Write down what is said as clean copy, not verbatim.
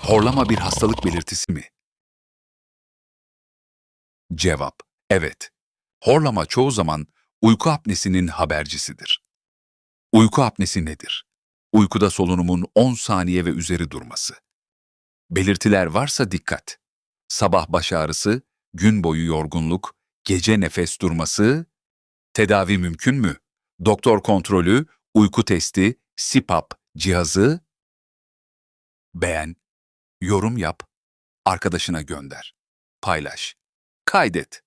Horlama bir hastalık belirtisi mi? Cevap: evet. Horlama çoğu zaman uyku apnesinin habercisidir. Uyku apnesi nedir? Uykuda solunumun 10 saniye ve üzeri durması. Belirtiler varsa dikkat. Sabah baş ağrısı, gün boyu yorgunluk, gece nefes durması. Tedavi mümkün mü? Doktor kontrolü, uyku testi, CPAP cihazı. Beğen, yorum yap, arkadaşına gönder. Paylaş, kaydet.